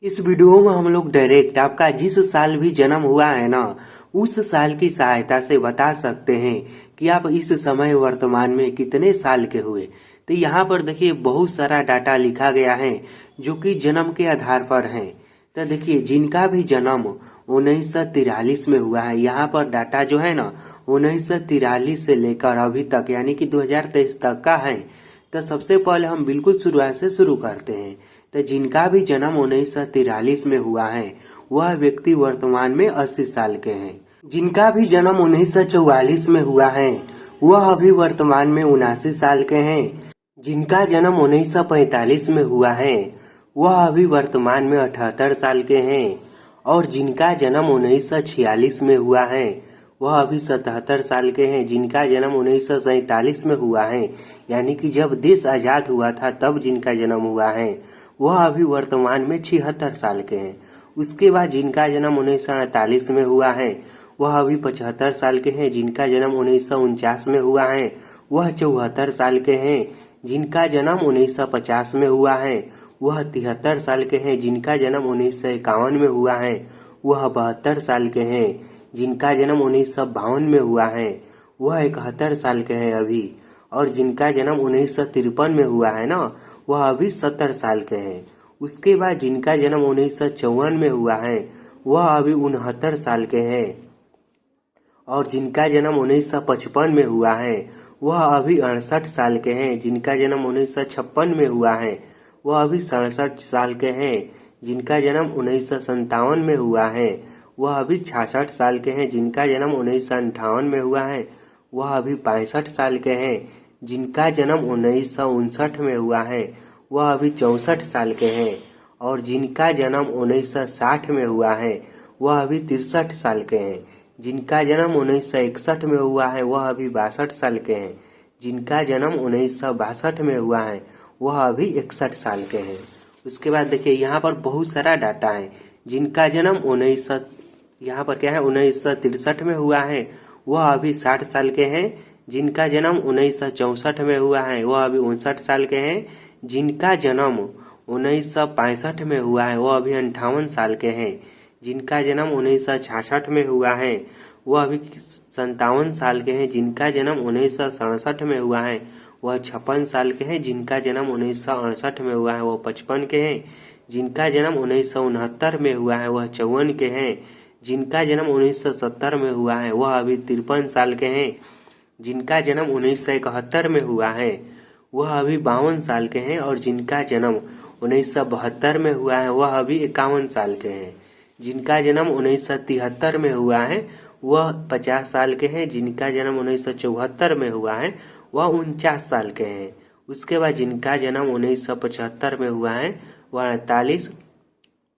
इस वीडियो में हम लोग डायरेक्ट आपका जिस साल भी जन्म हुआ है ना, उस साल की सहायता से बता सकते हैं कि आप इस समय वर्तमान में कितने साल के हुए। तो यहाँ पर देखिए बहुत सारा डाटा लिखा गया है जो कि जन्म के आधार पर है। तो देखिए जिनका भी जन्म 1943 में हुआ है, यहाँ पर डाटा जो है ना 1943 से लेकर अभी तक यानी कि 2023 तक का है। तो सबसे पहले हम बिल्कुल शुरुआत से शुरू करते हैं। तो जिनका भी जन्म 1943 में हुआ है वह व्यक्ति वर्तमान में 80 साल के हैं। जिनका भी जन्म 1944 में हुआ है वह अभी वर्तमान में 79 साल के हैं। जिनका जन्म 1945 में हुआ है वह अभी वर्तमान में 78 साल के हैं। और जिनका जन्म 1946 में हुआ है वह अभी 77 साल के हैं। जिनका जन्म 1947 में हुआ है यानी कि जब देश आजाद हुआ था तब जिनका जन्म हुआ है वह अभी वर्तमान में 76 साल के हैं। उसके बाद जिनका जन्म 1948 में हुआ है वह अभी 75 साल के हैं। जिनका जन्म 1949 में हुआ है वह 74 साल के हैं। जिनका जन्म 1950 में हुआ है वह 73 साल के हैं। जिनका जन्म 1951 में हुआ है वह 72 साल के हैं। जिनका जन्म 1952 में हुआ है वह 71 साल के हैं अभी। और जिनका जन्म 1953 में हुआ है ना वह अभी 70 साल के हैं। उसके बाद जिनका जन्म 1954 में हुआ है वह अभी 69 साल के हैं। और जिनका जन्म 1955 में हुआ है वह अभी 68 साल के हैं। जिनका जन्म 1956 में हुआ है वह अभी 67 साल के हैं। जिनका जन्म 1957 में हुआ है वह अभी 66 साल के हैं। जिनका जन्म 1958 में हुआ है वह अभी 65 साल के हैं। जिनका जन्म 1959 में हुआ है वह अभी 64 साल के हैं। और जिनका जन्म 1960 में हुआ है वह अभी 63 साल के हैं। जिनका जन्म 1961 में हुआ है वह अभी 62 साल के हैं। जिनका जन्म 1962 में हुआ है वह अभी 61 साल के हैं। उसके बाद देखिए यहाँ पर बहुत सारा डाटा है। जिनका जन्म 1963 में हुआ है वह अभी 60 साल के हैं। जिनका जन्म 1964 में हुआ है वह अभी 59 साल के हैं। जिनका जन्म 1965 में हुआ है वह अभी 58 साल के हैं। जिनका जन्म 1966 में हुआ है वह अभी 57 साल के हैं। जिनका जन्म 1967 में हुआ है वह 56 साल के हैं। जिनका जन्म 1968 में हुआ है वह 55 के हैं। जिनका जन्म 1969 में हुआ है वह 54 के हैं। जिनका जन्म 1970 में हुआ है वह अभी 53 साल के हैं। जिनका जन्म 1971 में हुआ है वह अभी 52 साल के हैं। और जिनका जन्म 1972 में हुआ है वह अभी 51 साल के हैं। जिनका जन्म 1973 में हुआ है वह 50 साल के हैं। जिनका जन्म 1974 में हुआ है वह 49 साल के हैं। उसके बाद जिनका जन्म 1975 में हुआ है वह 48।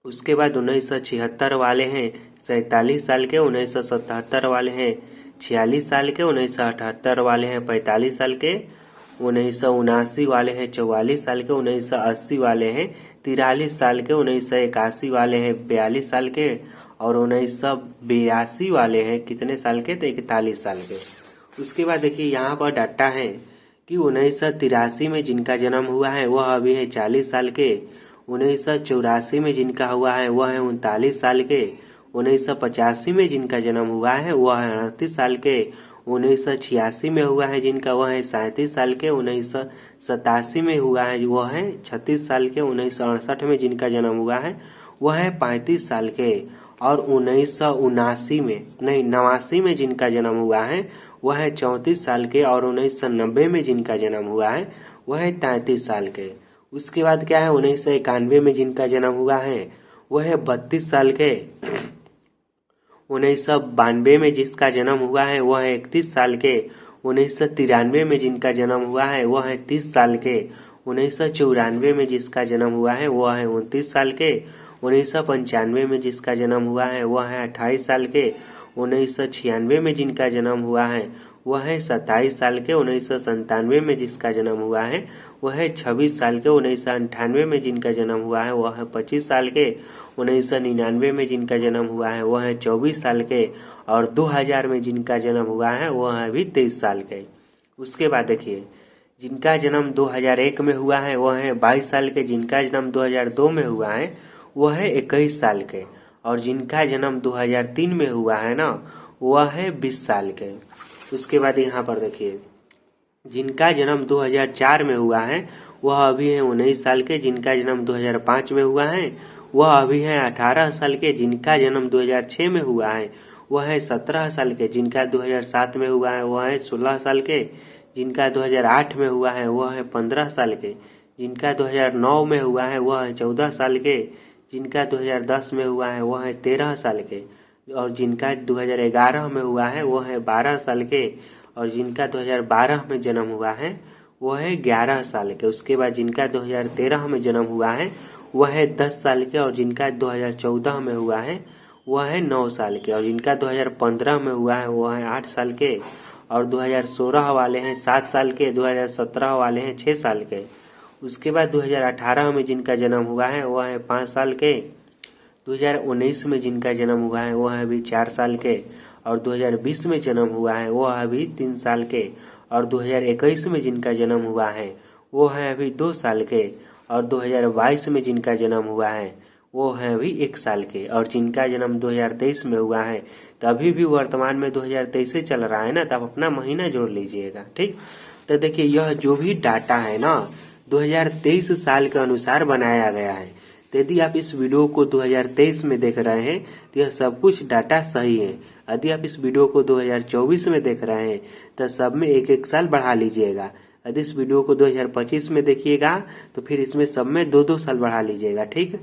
उसके बाद 1976 वाले हैं 47 साल के। 1977 वाले हैं 46 साल के। 1978 वाले हैं 45 साल के। 1979 वाले हैं 44 साल के। 1980 वाले हैं 43 साल के। 1981 वाले हैं 42 साल के। और 1982 वाले हैं कितने साल के, तो 41 साल के। उसके बाद देखिए यहाँ पर डाटा है कि 1983 में जिनका जन्म हुआ है वह अभी है 40 साल के। 1984 में जिनका हुआ है वह है 39 साल के। 1985 में जिनका जन्म हुआ है वह है 38 साल के। 1986 में हुआ है जिनका वह है 37 साल के। 1987 में हुआ है वह है 36 साल के। 1968 में जिनका जन्म हुआ है वह है 35 साल के। और 89 में जिनका जन्म हुआ है वह है 34 साल के। और 1990 में जिनका जन्म हुआ है वह है 33 साल के। उसके बाद क्या है 1991 में जिनका जन्म हुआ है वह है 32 साल के। 1992 में जिसका जन्म हुआ है वह है 31 साल के। 1993 में जिनका जन्म हुआ है वह है 30 साल के। 1994 में जिसका जन्म हुआ है वह है 29 साल के। 1995 में जिसका जन्म हुआ है वह है 28 साल के। 1996 में जिनका जन्म हुआ है वह है 27 साल के। 1997 में जिसका जन्म हुआ है वह है 26 साल के। 1998 में जिनका जन्म हुआ है वह है 25 साल के। 1999 में जिनका जन्म हुआ है वह है 24 साल के। और 2000 में जिनका जन्म हुआ है वह है अभी 23 साल के। उसके बाद देखिए जिनका जन्म 2001 में हुआ है वह है 22 साल के। जिनका जन्म 2002 में हुआ है वह है 21 साल के, और जिनका जन्म 2003 में हुआ है ना वह है 20 साल के। उसके बाद यहाँ पर देखिए जिनका जन्म 2004 में हुआ है वह अभी है 19 साल के, जिनका जन्म 2005 में हुआ है वह अभी है 18 साल के, जिनका जन्म 2006 में हुआ है वह है 17 साल के, जिनका 2007 में हुआ है वह है 16 साल के, जिनका 2008 में हुआ है वह है 15 साल के, जिनका 2009 में हुआ है वह है 14 साल के, जिनका 2010 में हुआ है वह है 13 साल के, और जिनका 2011 में हुआ है वह है 12 साल के, और जिनका 2012 में जन्म हुआ है वह है 11 साल के। उसके बाद जिनका 2013 में जन्म हुआ है वह है 10 साल के, और जिनका 2014 में हुआ है वह है 9 साल के, और जिनका 2015 में हुआ है वह है 8 साल के, और 2016 वाले हैं 7 साल के, 2017 वाले हैं 6 साल के। उसके बाद 2018 में जिनका जन्म हुआ है वह है 5 साल के, 2019 में जिनका जन्म हुआ है वह है अभी 4 साल के, और 2020 में जन्म हुआ है वो है अभी 3 साल के, और 2021 में जिनका जन्म हुआ है वो है अभी 2 साल के, और 2022 में जिनका जन्म हुआ है वो है अभी 1 साल के, और जिनका जन्म 2023 में हुआ है तो अभी भी वर्तमान में 2023 से चल रहा है ना, तो आप अपना महीना जोड़ लीजिएगा। ठीक, तो देखिए यह जो भी डाटा है ना 2023 साल के अनुसार बनाया गया है। तो यदि आप इस वीडियो को 2023 में देख रहे हैं तो यह सब कुछ डाटा सही है। यदि आप इस वीडियो को 2024 में देख रहे हैं तो सब में 1-1 साल बढ़ा लीजिएगा। यदि इस वीडियो को 2025 में देखिएगा तो फिर इसमें सब में 2-2 साल बढ़ा लीजिएगा। ठीक।